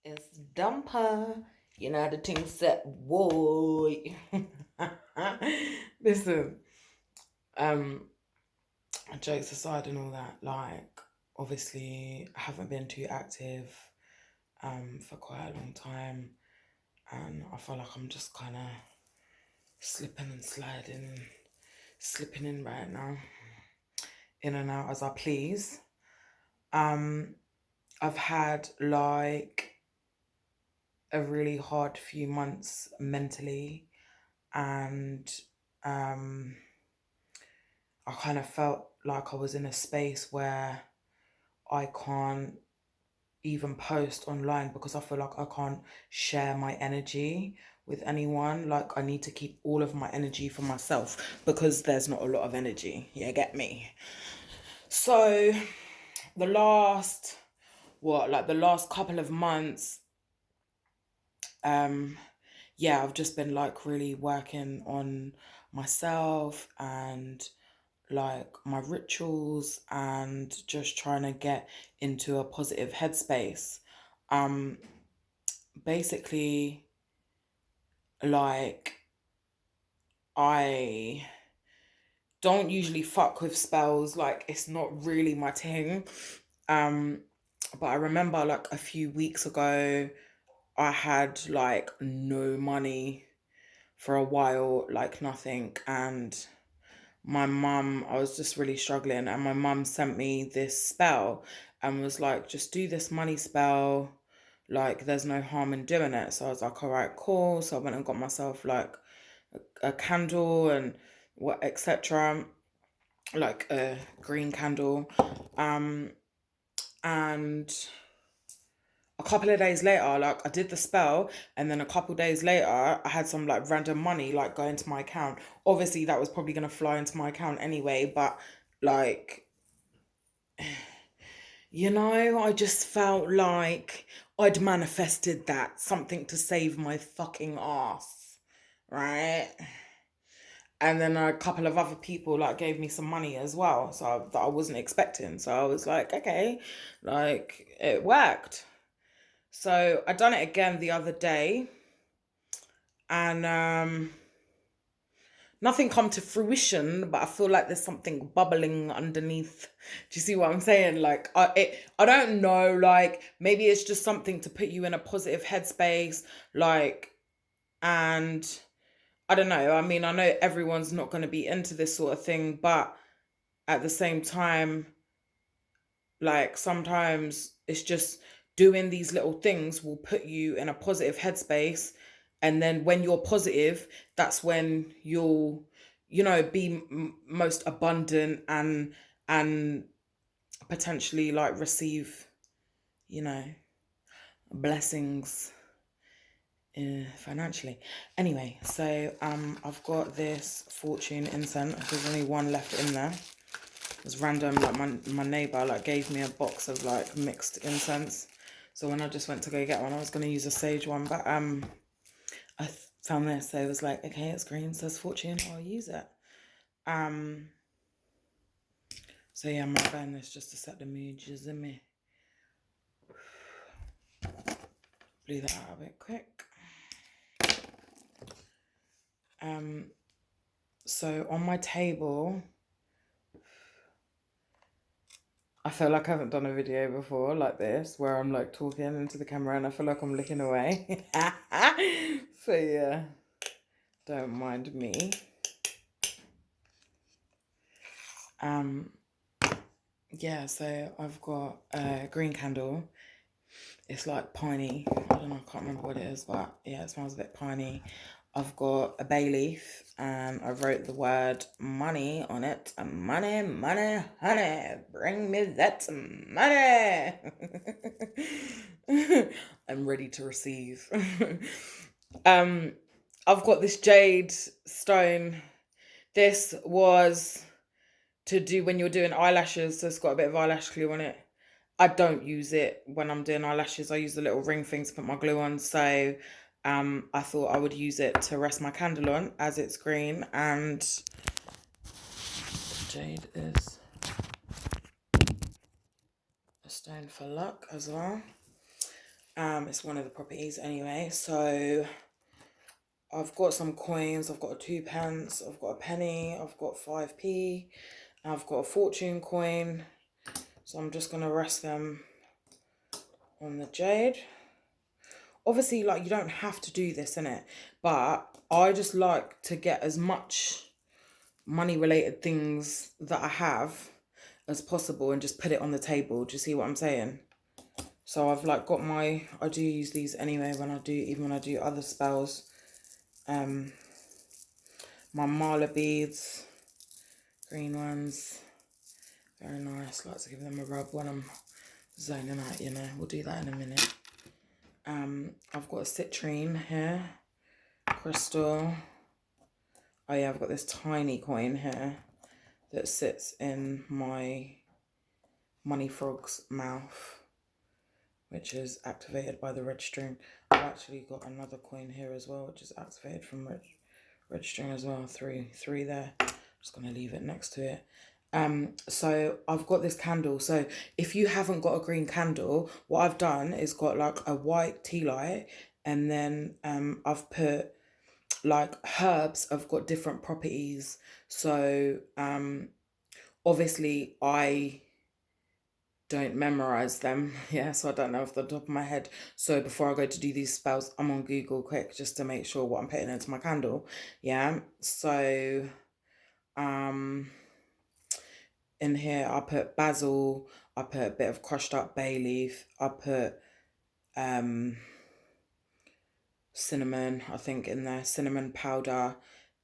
It's Dummpaa. You know the thing said, boy. Listen, um, jokes aside and all that, like obviously I haven't been too active for quite a long time, and I feel like I'm just kind of slipping and sliding, slipping in right now, in and out as I please. Um, I've had like a really hard few months mentally, and um I kind of felt like I was in a space where I can't even post online because I feel like I can't share my energy with anyone. Like I need to keep all of my energy for myself because there's not a lot of energy. You get me? So the last the last couple of months, um yeah, I've just been like really working on myself and like my rituals and just trying to get into a positive headspace. Um Basically, like I don't usually fuck with spells, like it's not really my thing. Um but I remember like a few weeks ago I had like no money for a while, like nothing, and I was just really struggling, and my mum sent me this spell and was like, just do this money spell. Like, there's no harm in doing it. So I was like, all right, cool. So I went and got myself like a candle and what, etc. Like a green candle. Um, and a couple of days later, like I did the spell, and then a couple of days later, I had some like random money like go into my account. Obviously, that was probably gonna fly into my account anyway, but like, I just felt like I'd manifested that something to save my fucking ass, right? And then a couple of other people like gave me some money as well, so that I wasn't expecting. So I was like, okay, like it worked. So I done it again the other day, and nothing come to fruition, but I feel like there's something bubbling underneath. Do you see what I'm saying? Like I don't know, like maybe it's just something to put you in a positive headspace, like, and I don't know. I mean, I know everyone's not going to be into this sort of thing, but at the same time, like sometimes it's just doing these little things will put you in a positive headspace. And then when you're positive, that's when you'll, be most abundant and potentially like receive, you know, blessings financially. Anyway, so I've got this fortune incense. There's only one left in there. It was random, like my neighbour like gave me a box of like mixed incense. So when I just went to go get one, I was gonna use a sage one, but I found this, so it was like, okay, it's green, says fortune, I'll use it. Um so yeah, I'm gonna burn this just to set the mood, just in me. Blew that out a bit quick. So on my table, I feel like I haven't done a video before like this, where I'm like talking into the camera and I feel like I'm looking away. So yeah, don't mind me. Yeah, so I've got a green candle. It's like piney. I don't know, I can't remember what it is, but yeah, it smells a bit piney. I've got a bay leaf and I wrote the word money on it. Money, money, honey, bring me that money. I'm ready to receive. um, I've got this jade stone. This was to do when you're doing eyelashes, so it's got a bit of eyelash glue on it. I don't use it when I'm doing eyelashes. I use the little ring things to put my glue on. So I thought I would use it to rest my candle on as it's green. And jade is a stone for luck as well. It's one of the properties anyway. So I've got some coins. I've got a 2p, I've got a penny, I've got 5p, I've got a fortune coin. So I'm just gonna rest them on the jade. Obviously, like, you don't have to do this, innit? But I just like to get as much money related things that I have as possible and just put it on the table. Do you see what I'm saying? So I've like got my, I do use these anyway when I do, even when I do other spells. My mala beads, green ones, very nice. Like to give them a rub when I'm zoning out, you know. We'll do that in a minute. I've got a citrine here, crystal. Oh yeah, I've got this tiny coin here that sits in my money frog's mouth, which is activated by the red string. I've actually got another coin here as well, which is activated from red string as well. Three there. I'm just gonna leave it next to it. So I've got this candle. So if you haven't got a green candle, what I've done is got like a white tea light, and then I've put like herbs have got different properties. So obviously I don't memorize them, yeah, so I don't know off the top of my head. So before I go to do these spells, I'm on Google quick just to make sure what I'm putting into my candle. Yeah, so in here I put basil, I put a bit of crushed up bay leaf, I put cinnamon, I think, in there, cinnamon powder,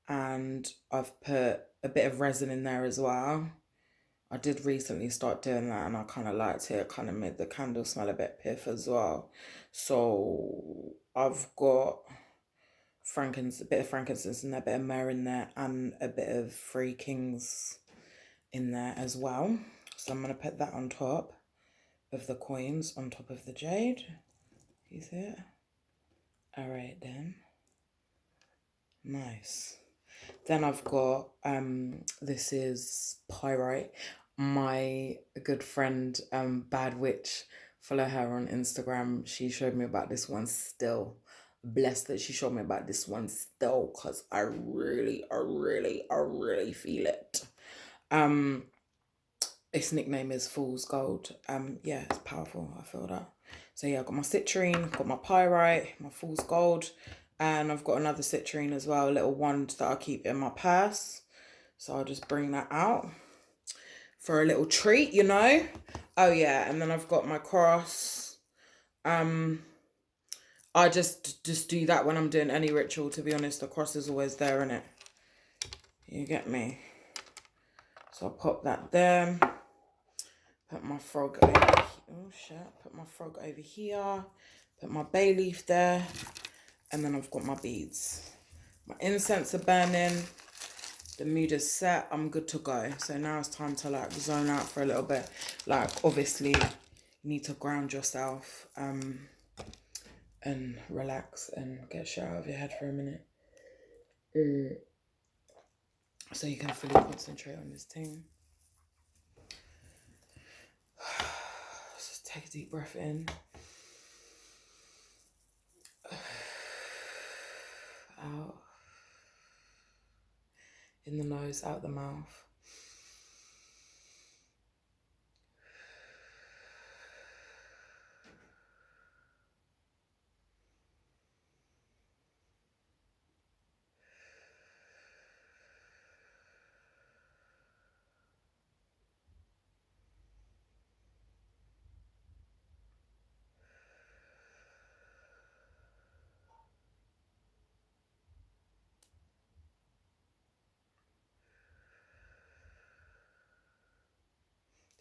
and I've put a bit of resin in there as well. I did recently start doing that and I kind of liked it. It kind of made the candle smell a bit piff as well. So I've got a bit of frankincense in there, a bit of myrrh in there, and a bit of Three Kings in there as well. So I'm going to put that on top of the coins, on top of the jade. You see it? All right then. Nice. Then I've got, this is pyrite. My good friend, Bad Witch, follow her on Instagram. She showed me about this one still. Blessed that she showed me about this one still, because I really feel it. Its nickname is Fool's Gold. Yeah, it's powerful. I feel that. So yeah, I've got my citrine, got my pyrite, my Fool's Gold, and I've got another citrine as well, a little wand that I keep in my purse. So I'll just bring that out for a little treat, you know. Oh yeah, and then I've got my cross. I just do that when I'm doing any ritual, to be honest. The cross is always there, innit? You get me? So I'll pop that there. Put my frog over here. Oh shit. Put my frog over here. Put my bay leaf there. And then I've got my beads. My incense are burning. The mood is set. I'm good to go. So now it's time to like zone out for a little bit. Like obviously you need to ground yourself and relax and get shit out of your head for a minute. So you can fully concentrate on this thing. Just take a deep breath in. Out. In the nose, out the mouth.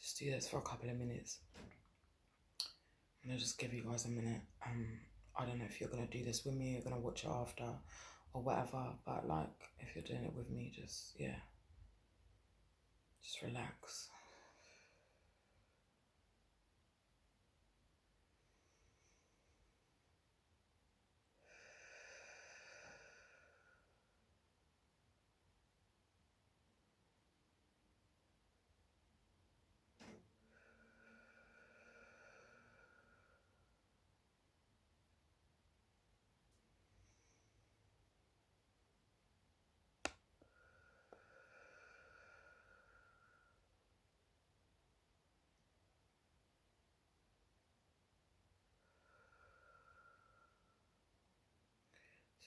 Just do this for a couple of minutes. I'm gonna just give you guys a minute. I don't know if you're gonna do this with me, you're gonna watch it after or whatever, but like if you're doing it with me, just yeah. Just relax.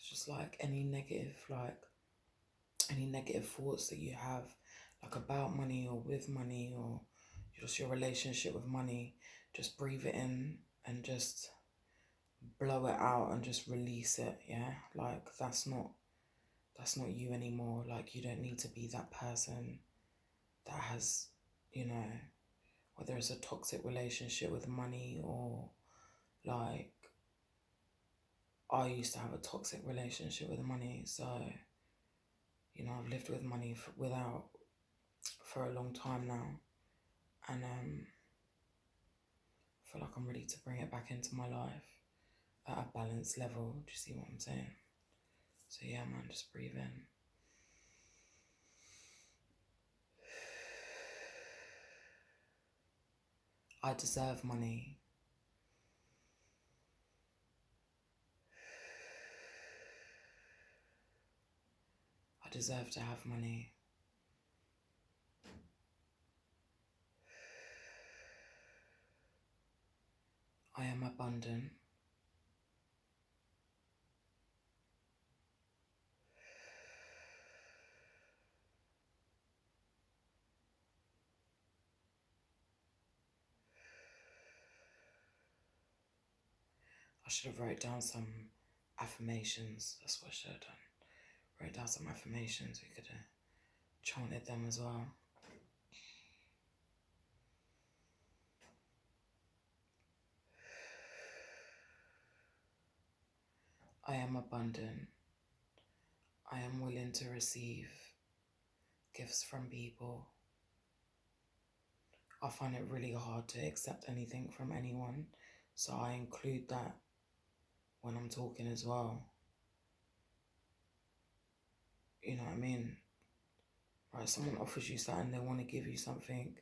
It's just like any negative thoughts that you have, like about money or with money or just your relationship with money, just breathe it in and just blow it out and just release it. Yeah, like that's not you anymore. Like you don't need to be that person that has, you know, whether it's a toxic relationship with money or like I used to have a toxic relationship with money. So, you know, I've lived with money for a long time now, and I feel like I'm ready to bring it back into my life at a balanced level. Do you see what I'm saying? So yeah, man, just breathe in. I deserve money. I deserve to have money. I am abundant. I should have wrote down some affirmations. That's what I should have done. Wrote down some affirmations. We could have chanted them as well. I am abundant. I am willing to receive gifts from people. I find it really hard to accept anything from anyone, so I include that when I'm talking as well. You know what I mean? Right, someone offers you something, they want to give you something,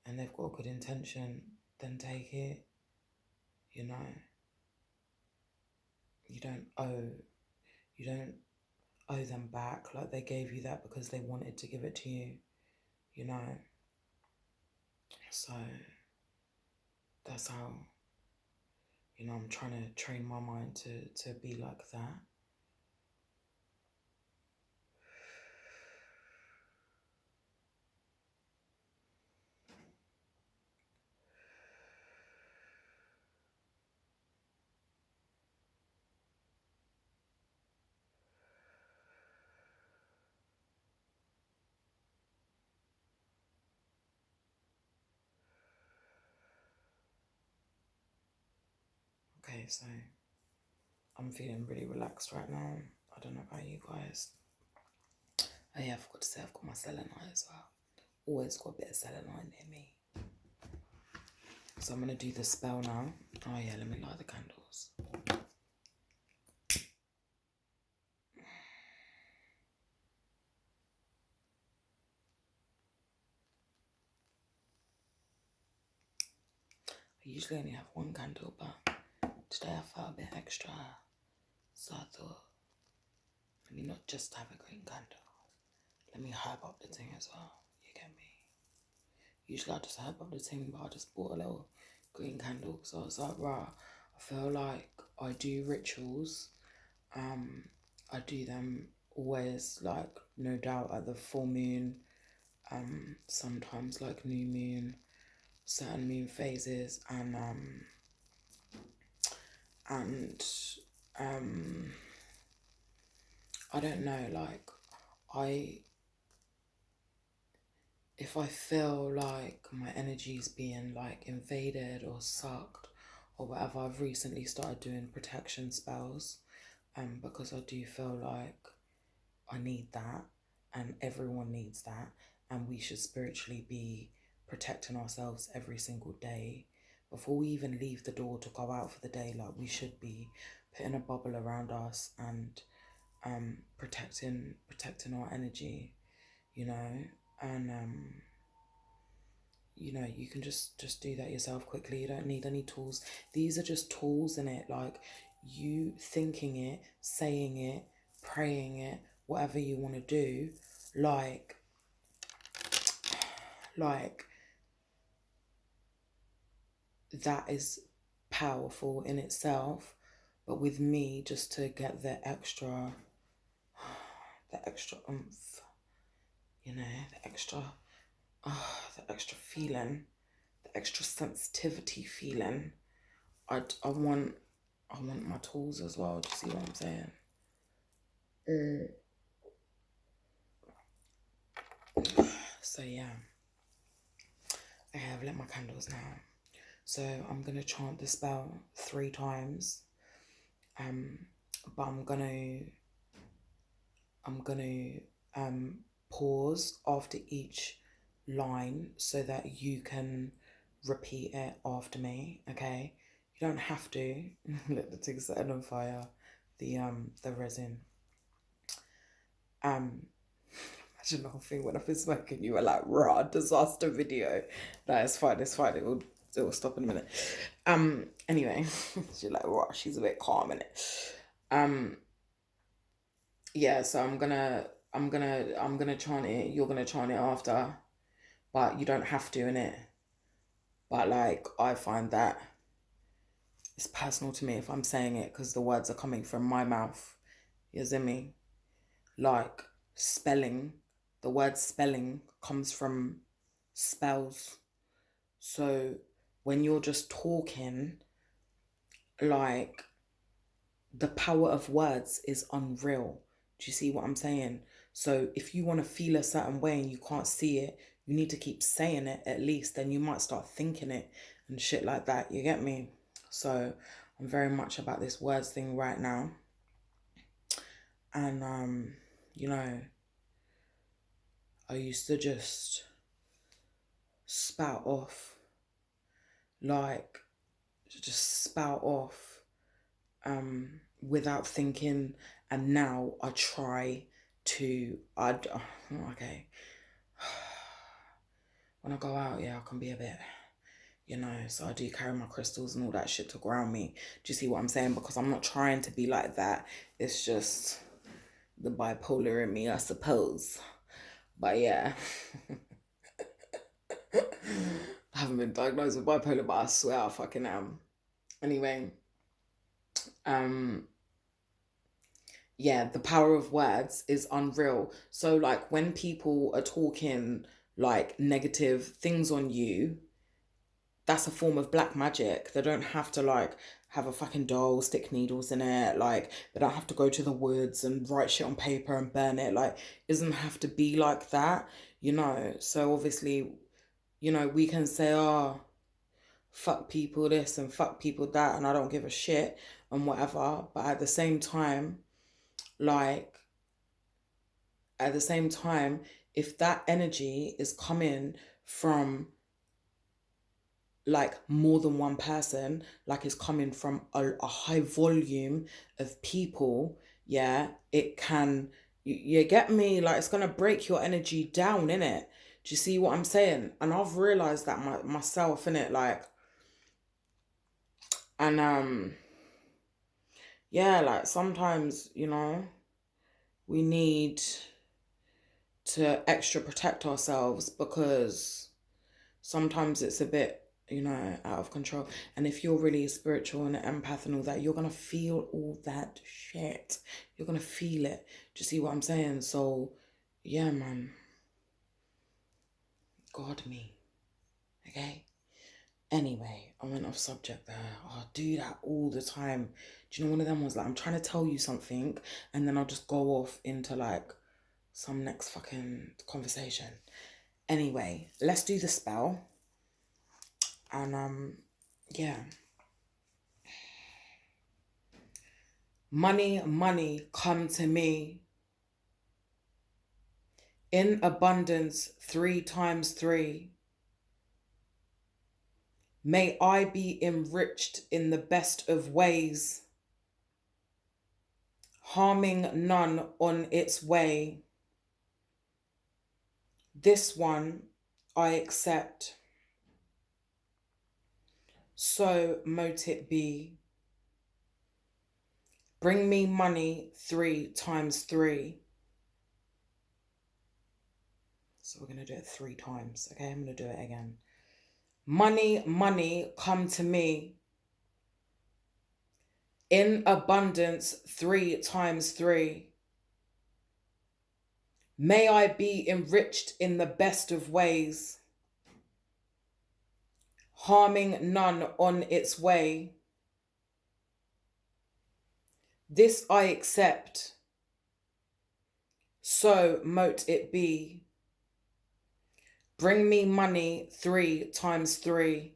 and they've got a good intention, then take it. You know, you don't owe them back. Like they gave you that because they wanted to give it to you. You know, so that's how. You know, I'm trying to train my mind to be like that. Okay, so I'm feeling really relaxed right now. I don't know about you guys. Oh yeah, I forgot to say I've got my selenite as well. Always got a bit of selenite near me. So I'm going to do the spell now. Oh yeah, let me light the candles. I usually only have one candle, but today I felt a bit extra. So I thought, let me not just have a green candle. Let me herb up the thing as well. You get me? Usually I just herb up the thing, but I just bought a little green candle. So I was like, right, I feel like I do rituals. I do them always, like, no doubt at the full moon, sometimes like new moon, certain moon phases, and I don't know, like, if I feel like my energy is being like invaded or sucked or whatever, I've recently started doing protection spells, because I do feel like I need that and everyone needs that, and we should spiritually be protecting ourselves every single day. Before we even leave the door to go out for the day, like we should be putting a bubble around us and protecting our energy, you know, and you know, you can just do that yourself quickly. You don't need any tools. These are just tools in it, like you thinking it, saying it, praying it, whatever you want to do, like that is powerful in itself, But with me, just to get the extra oomph, you know, the extra feeling, the extra sensitivity feeling. I want my tools as well. Do you see what I'm saying? So yeah. Okay, I've lit my candles now. So I'm gonna chant the spell 3 times. But I'm gonna pause after each line so that you can repeat it after me. Okay, you don't have to. Let the thing set on fire. The resin. Imagine the whole thing when I've been smoking, you were like, raw disaster video. That is fine, it's fine. It will stop in a minute. Anyway, she's like, raw, she's a bit calm in it. Yeah, so I'm gonna chant it, you're gonna chant it after, but you don't have to in it. But like I find that it's personal to me if I'm saying it because the words are coming from my mouth. You see me? Like spelling, the word spelling comes from spells. So when you're just talking, like the power of words is unreal. Do you see what I'm saying? So if you want to feel a certain way and you can't see it, you need to keep saying it at least, then you might start thinking it and shit like that. You get me? So I'm very much about this words thing right now. And you know, I used to just spout off, like just spout off without thinking, and now I try to okay, when I go out, yeah, I can be a bit, you know, so I do carry my crystals and all that shit to ground me. Do you see what I'm saying? Because I'm not trying to be like that. It's just the bipolar in me, I suppose. But yeah. I haven't been diagnosed with bipolar, but I swear I fucking am. Anyway, yeah, the power of words is unreal. So like when people are talking like negative things on you, that's a form of black magic. They don't have to like have a fucking doll, stick needles in it. Like they don't have to go to the woods and write shit on paper and burn it. Like it doesn't have to be like that, you know. So obviously, you know, we can say, oh, fuck people this and fuck people that, and I don't give a shit and whatever. But at the same time, like if that energy is coming from like more than one person, like it's coming from a high volume of people, yeah, it can, you get me, like it's gonna break your energy down, innit? Do you see what I'm saying? And I've realized that myself, innit? Like, and yeah, like sometimes, you know, we need to extra protect ourselves because sometimes it's a bit, you know, out of control. And if you're really spiritual and an empath and all that, you're gonna feel all that shit. You're gonna feel it. Do you see what I'm saying? So yeah, man, God me. Okay. Anyway, I went off subject there. I do that all the time. Do you know, one of them was like, I'm trying to tell you something and then I'll just go off into like some next fucking conversation. Anyway, let's do the spell. And yeah. Money, money, come to me in abundance 3 times 3. May I be enriched in the best of ways, harming none on its way. This one I accept. So mote it be. Bring me money 3 times 3. So we're going to do it 3 times. Okay, I'm going to do it again. Money, money, come to me In abundance 3 times 3. May I be enriched in the best of ways, harming none on its way. This I accept, so mote it be. Bring me money 3 times 3.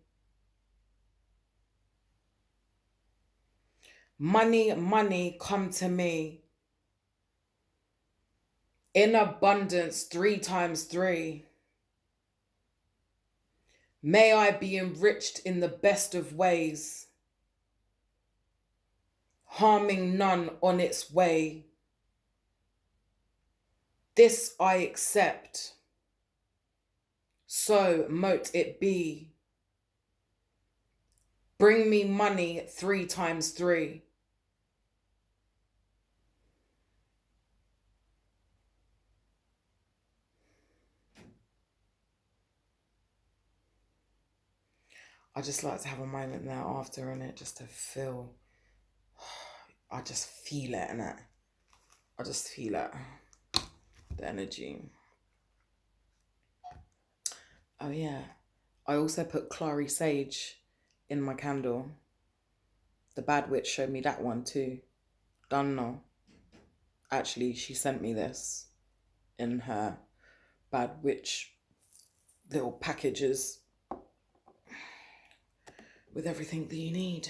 Money, money, come to me. In abundance 3 times 3. May I be enriched in the best of ways, harming none on its way. This I accept, so mote it be. Bring me money 3 times 3. I just like to have a moment there after, innit, just to feel, I just feel it, innit? I just feel it, the energy. Oh yeah, I also put Clary Sage in my candle. The bad witch showed me that one too. Don't know. Actually, she sent me this in her bad witch little packages with everything that you need.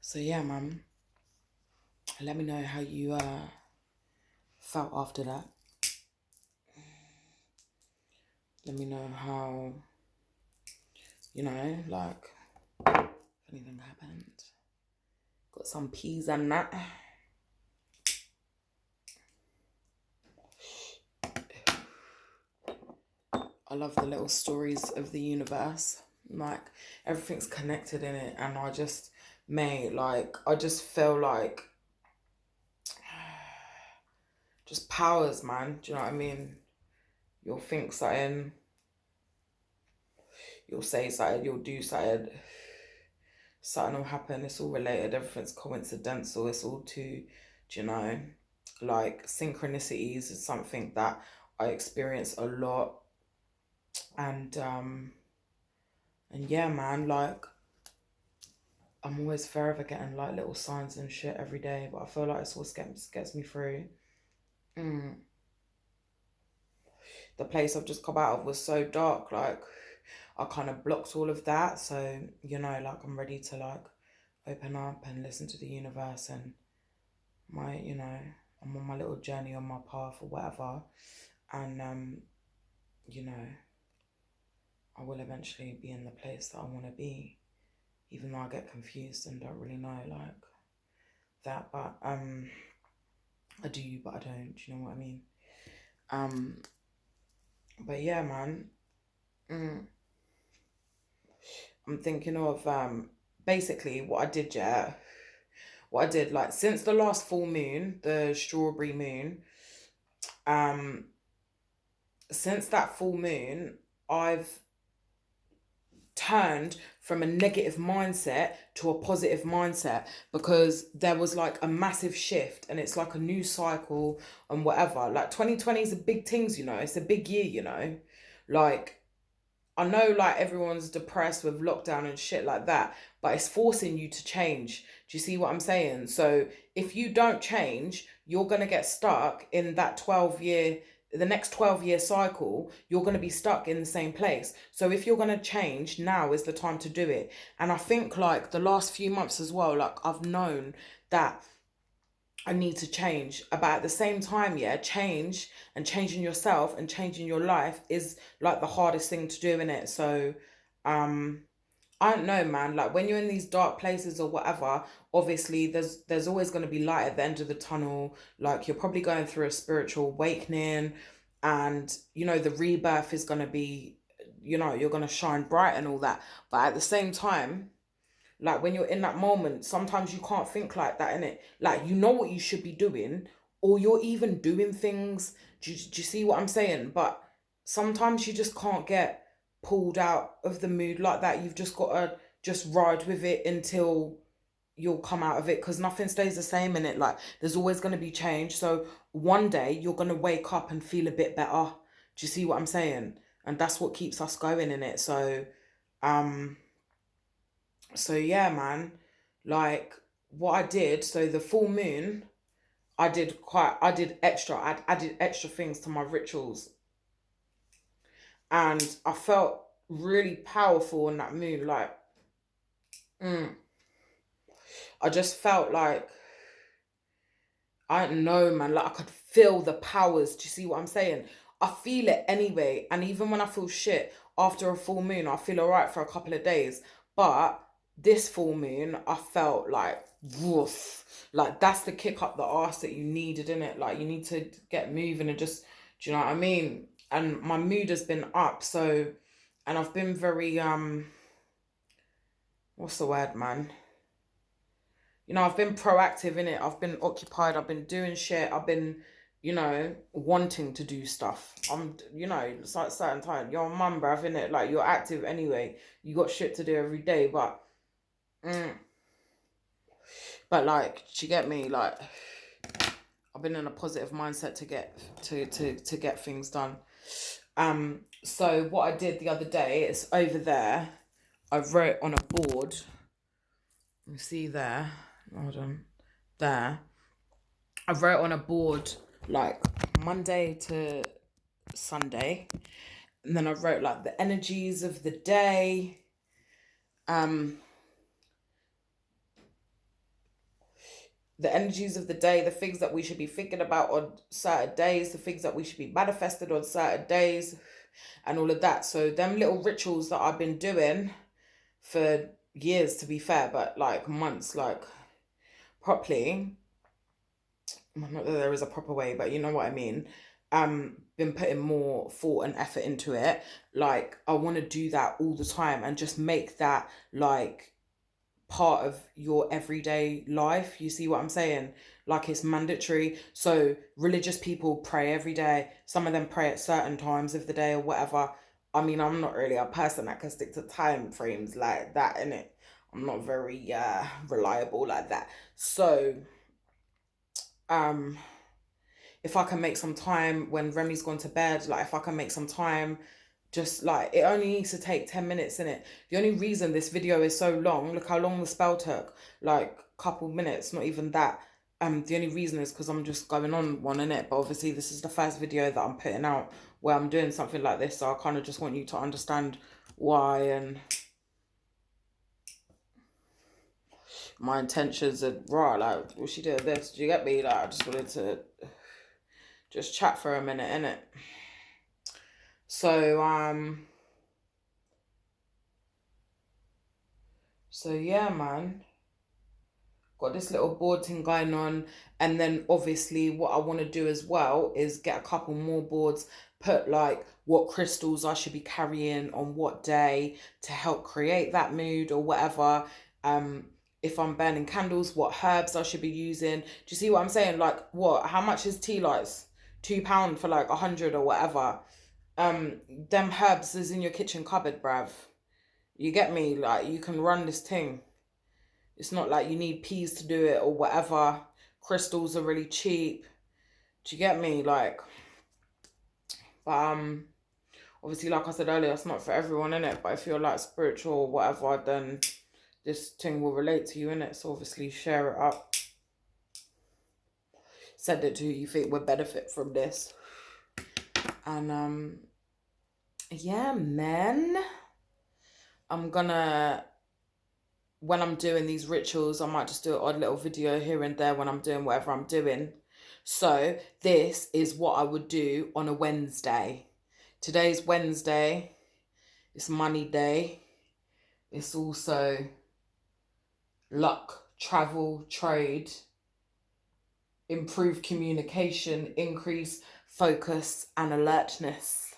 So yeah, man. Let me know how you felt after that. Let me know how, like, if anything happened. Got some peas and that. I love the little stories of the universe. Like, everything's connected in it. And I just feel like just powers, man. Do you know what I mean? You'll think something, you'll say something, you'll do something, something will happen. It's all related. Everything's coincidental. It's all too, like synchronicities is something that I experience a lot. And yeah, man, like, I'm always forever getting like little signs and shit every day, but I feel like it's what gets me through. The place I've just come out of was so dark, like I kind of blocked all of that. So, like, I'm ready to like open up and listen to the universe, and I'm on my little journey on my path or whatever. And, I will eventually be in the place that I want to be, even though I get confused and don't really know like that. But I do, but I don't. Do you know what I mean? But yeah, man. I'm thinking of basically what I did. Yeah, what I did, like, since the last full moon, the strawberry moon. Since that full moon, I've turned from a negative mindset to a positive mindset, because there was like a massive shift, and it's like a new cycle and whatever. Like 2020 is a big things, it's a big year, like, I know like everyone's depressed with lockdown and shit like that, but it's forcing you to change. Do you see what I'm saying? So if you don't change, you're going to get stuck in that the next 12-year cycle. You're going to be stuck in the same place. So if you're going to change, now is the time to do it. And I think like the last few months as well, like, I've known that I need to change. But at the same time, yeah, change and changing yourself and changing your life is like the hardest thing to do, in it. So, I don't know, man. Like, when you're in these dark places or whatever, obviously there's always going to be light at the end of the tunnel. Like, you're probably going through a spiritual awakening, and the rebirth is going to be, you're going to shine bright and all that. But at the same time, like, when you're in that moment, sometimes you can't think like that, innit? Like, you know what you should be doing, or you're even doing things. Do you see what I'm saying? But sometimes you just can't get pulled out of the mood like that. You've just got to just ride with it until you'll come out of it, because nothing stays the same in it. Like, there's always going to be change. So one day you're going to wake up and feel a bit better. Do you see what I'm saying? And that's what keeps us going in it. Um so yeah, man, like what I did, so the full moon, I did extra, I added extra things to my rituals, and I felt really powerful in that moon. Like, mm, I just felt like, I don't know, man. Like, I could feel the powers. Do you see what I'm saying? I feel it anyway. And even when I feel shit after a full moon, I feel all right for a couple of days. But this full moon, I felt like, woof. Like, that's the kick up the arse that you needed, in it. Like, you need to get moving and just, do you know what I mean? And my mood has been up. So, and I've been very, what's the word, man? I've been proactive in it. I've been occupied. I've been doing shit. I've been, wanting to do stuff. It's like certain time. You're a mum, bruv, innit? Like, you're active anyway. You got shit to do every day, mm, but like, do you get me? Like, I've been in a positive mindset to get things done. So what I did the other day is over there. I wrote on a board. You see there. Hold on. There. I wrote on a board like Monday to Sunday. And then I wrote like the energies of the day. The energies of the day, the things that we should be thinking about on certain days, the things that we should be manifested on certain days, and all of that. So them little rituals that I've been doing for years, to be fair, but like months, like properly. Not that there is a proper way, but you know what I mean. Been putting more thought and effort into it. Like, I want to do that all the time and just make that like part of your everyday life. You see what I'm saying? Like, it's mandatory. So religious people pray every day. Some of them pray at certain times of the day or whatever. I mean, I'm not really a person that can stick to time frames like that, innit? I'm not very reliable like that. So if I can make some time when Remy's gone to bed, like if I can make some time, just like, it only needs to take 10 minutes in it. The only reason this video is so long, look how long the spell took, like a couple minutes, not even that. The only reason is because I'm just going on one in it. But obviously this is the first video that I'm putting out where I'm doing something like this, so I kind of just want you to understand why and my intentions are raw. Like, what she did this, do you get me? Like, I just wanted to just chat for a minute, innit? So yeah, man, got this little board thing going on. And then obviously what I want to do as well is get a couple more boards, put like what crystals I should be carrying on what day to help create that mood or whatever. If I'm burning candles, what herbs I should be using. Do you see what I'm saying? Like, how much is tea lights? £2 for like 100 or whatever. Them herbs is in your kitchen cupboard, bruv. You get me? Like, you can run this thing. It's not like you need peas to do it or whatever. Crystals are really cheap. Do you get me? Like, but obviously, like I said earlier, it's not for everyone, innit? But if you're like spiritual or whatever, then this thing will relate to you, innit? So obviously share it up. Send it to who you think would benefit from this. And yeah, man. I'm gonna, when I'm doing these rituals, I might just do an odd little video here and there when I'm doing whatever I'm doing. So this is what I would do on a Wednesday. Today's Wednesday. It's money day. It's also luck, travel, trade, improve communication, increase focus and alertness.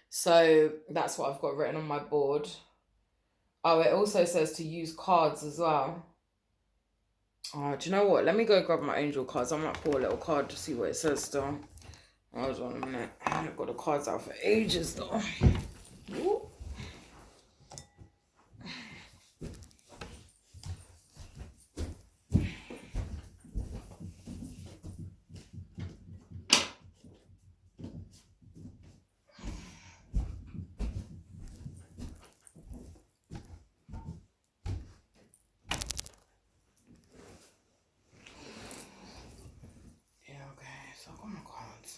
So that's what I've got written on my board. Oh, it also says to use cards as well. Oh, do you know what? Let me go grab my angel cards. I might pull a little card to see what it says still. Hold on a minute. I haven't got the cards out for ages though. Ooh. Yeah, okay, so I got my cards.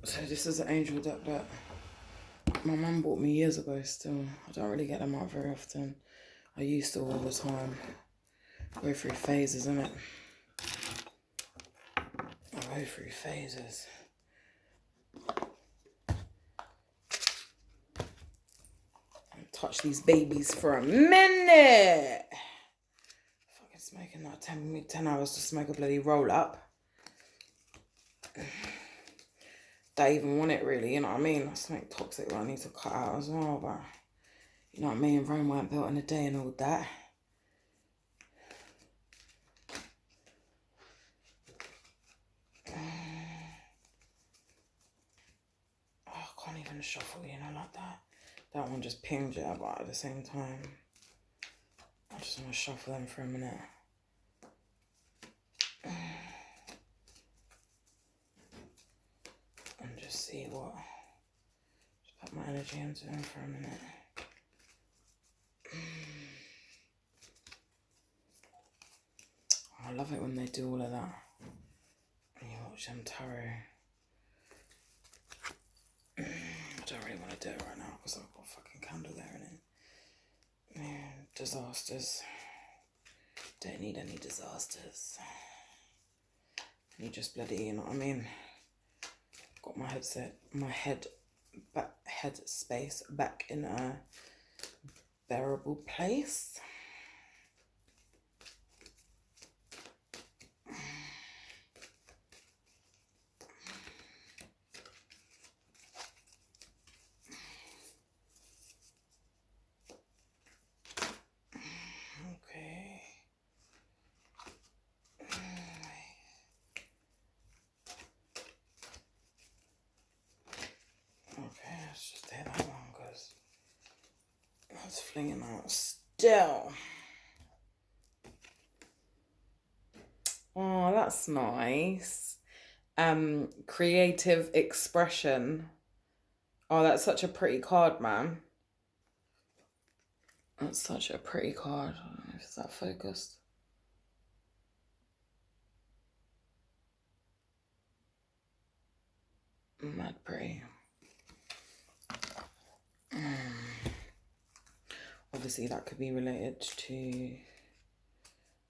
So this is an angel deck that my mum bought me years ago still. I don't really get them out very often. I used to all the time. Go through phases, innit? I go through phases. Touch these babies for a minute. Fucking smoking that 10 hours to smoke a bloody roll up. Don't even want it really, you know what I mean? That's something toxic that I need to cut out as well, but you know what I mean? Rome weren't built in a day and all that. Oh, I can't even shuffle, you know, like that. That one just pinged it, but at the same time, I just want to shuffle them for a minute. And just see what, just put my energy into them for a minute. I love it when they do all of that. And you watch them tarot. I don't really want to do it right now because I've got a fucking candle there in it. Man, disasters. Don't need any disasters. You just bloody, you know what I mean? Got my head space back in a bearable place. Let's just take that one because that's flinging out still. Oh, that's nice. Creative expression. Oh, that's such a pretty card, man. That's such a pretty card. I don't know if it's that focused. Mad pretty. Obviously that could be related to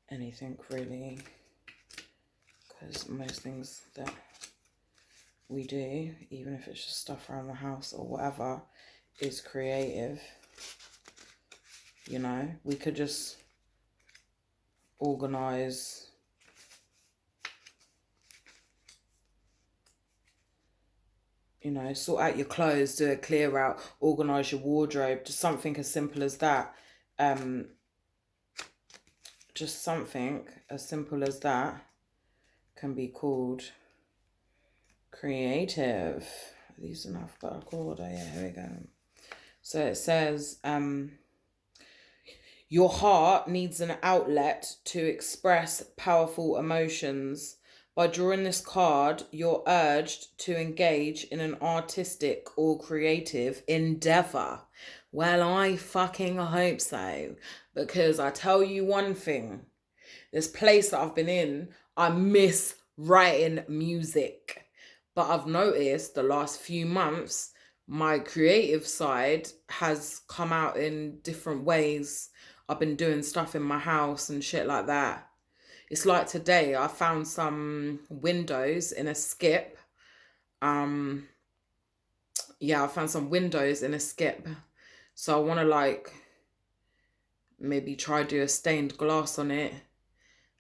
anything really, because most things that we do, even if it's just stuff around the house or whatever, is creative. You know, we could just organise you know, sort out your clothes, do a clear out, organise your wardrobe, just something as simple as that. Just something as simple as that can be called creative. Are these in alphabetical order? Yeah, here we go. So it says, your heart needs an outlet to express powerful emotions. By drawing this card, you're urged to engage in an artistic or creative endeavor. Well, I fucking hope so. Because I tell you one thing, this place that I've been in, I miss writing music. But I've noticed the last few months, my creative side has come out in different ways. I've been doing stuff in my house and shit like that. It's like today, I found some windows in a skip. I found some windows in a skip. So I want to like maybe try do a stained glass on it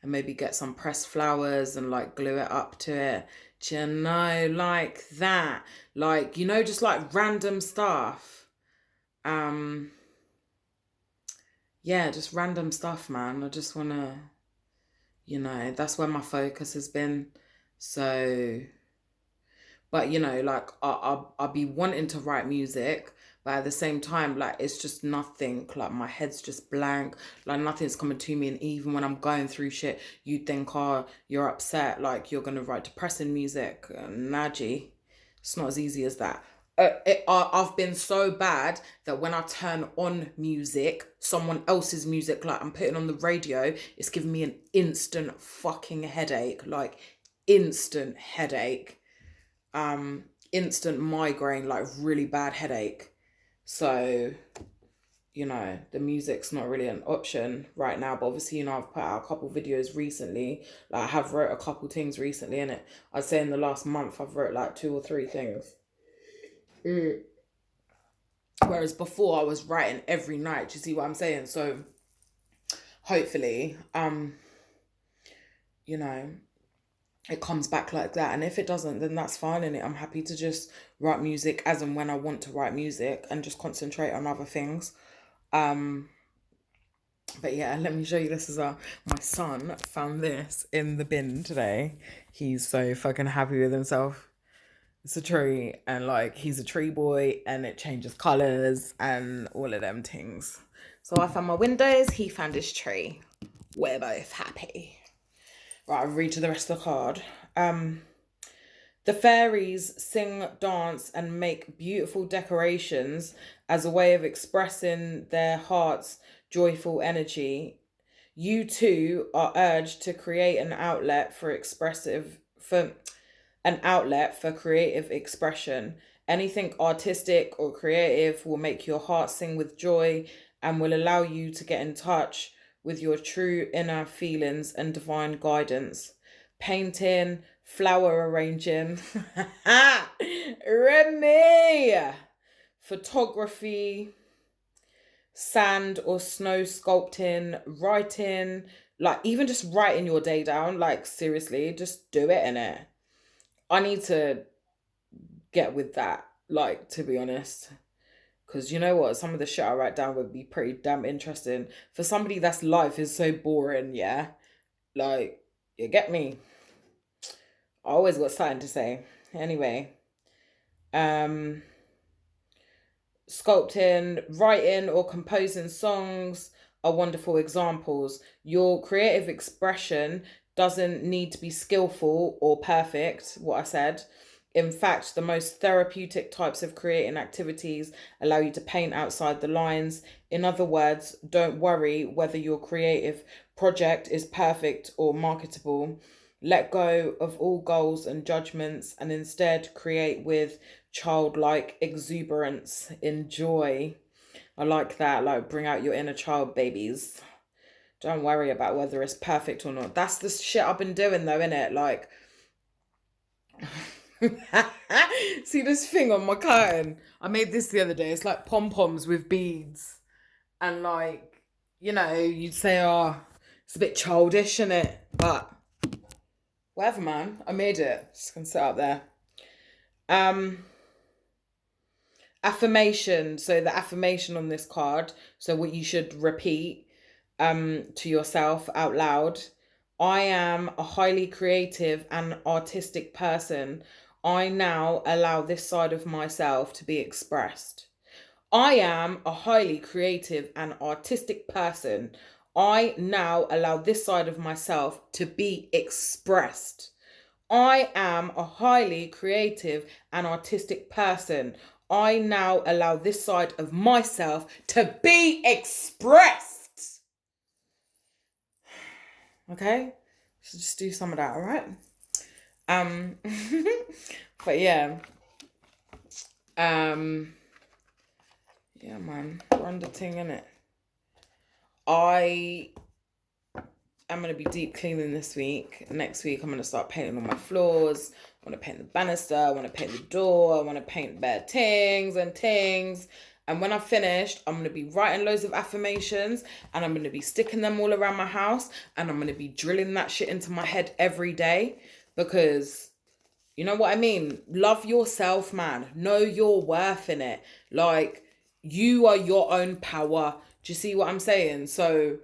and maybe get some pressed flowers and like glue it up to it. Do you know, like that. Like, you know, just like random stuff. Yeah, just random stuff, man. I just want to, you know, that's where my focus has been. So, But you know, like I'll be wanting to write music, but at the same time, like it's just nothing. Like my head's just blank. Like nothing's coming to me. And even when I'm going through shit, you think, oh, you're upset. Like you're gonna write depressing music. Nah, G. It's not as easy as that. I've been so bad that when I turn on music, someone else's music, like I'm putting on the radio, it's giving me an instant fucking headache. Like instant headache. Instant migraine, like really bad headache. So, you know, the music's not really an option right now. But obviously, you know, I've put out a couple videos recently. Like I have wrote a couple things recently in it. I'd say in the last month I've wrote like 2 or 3 things. Whereas before I was writing every night. Do you see what I'm saying? So hopefully, you know, it comes back like that. And if it doesn't, then that's fine. And I'm happy to just write music as and when I want to write music and just concentrate on other things. But yeah, let me show you this as well. My son found this in the bin today. He's so fucking happy with himself. It's a tree, and like he's a tree boy, and it changes colours and all of them things. So I found my windows, he found his tree. We're both happy. Right, I'll read to the rest of the card. The fairies sing, dance, and make beautiful decorations as a way of expressing their heart's joyful energy. You too are urged to create an outlet for creative expression. Anything artistic or creative will make your heart sing with joy and will allow you to get in touch with your true inner feelings and divine guidance. Painting, flower arranging, Remy, photography, sand or snow sculpting, writing, like even just writing your day down, like seriously, just do it, innit? I need to get with that, like, to be honest. Because you know what? Some of the shit I write down would be pretty damn interesting. For somebody that's life is so boring, yeah? Like, you get me? I always got something to say. Anyway. Sculpting, writing, or composing songs are wonderful examples. Your creative expression doesn't need to be skillful or perfect, what I said. In fact, the most therapeutic types of creating activities allow you to paint outside the lines. In other words, don't worry whether your creative project is perfect or marketable. Let go of all goals and judgments and instead create with childlike exuberance. Enjoy. I like that. Like, bring out your inner child, babies. Don't worry about whether it's perfect or not. That's the shit I've been doing though, innit? Like, see this thing on my curtain? I made this the other day. It's like pom-poms with beads. And like, you know, you'd say, oh, it's a bit childish, innit? But whatever, man. I made it. Just gonna sit up there. Affirmation. So the affirmation on this card. So what you should repeat to yourself out loud. I am a highly creative and artistic person. I now allow this side of myself to be expressed. I am a highly creative and artistic person. I now allow this side of myself to be expressed. I am a highly creative and artistic person. I now allow this side of myself to be expressed. Okay? So just do some of that, all right? But yeah. Yeah, man. Run the thing, innit? I am going to be deep cleaning this week. Next week, I'm going to start painting on my floors. I want to paint the banister. I want to paint the door. I want to paint bare things and things. And when I've finished, I'm going to be writing loads of affirmations and I'm going to be sticking them all around my house and I'm going to be drilling that shit into my head every day because, you know what I mean? Love yourself, man. Know your worth in it. Like, you are your own power. Do you see what I'm saying? So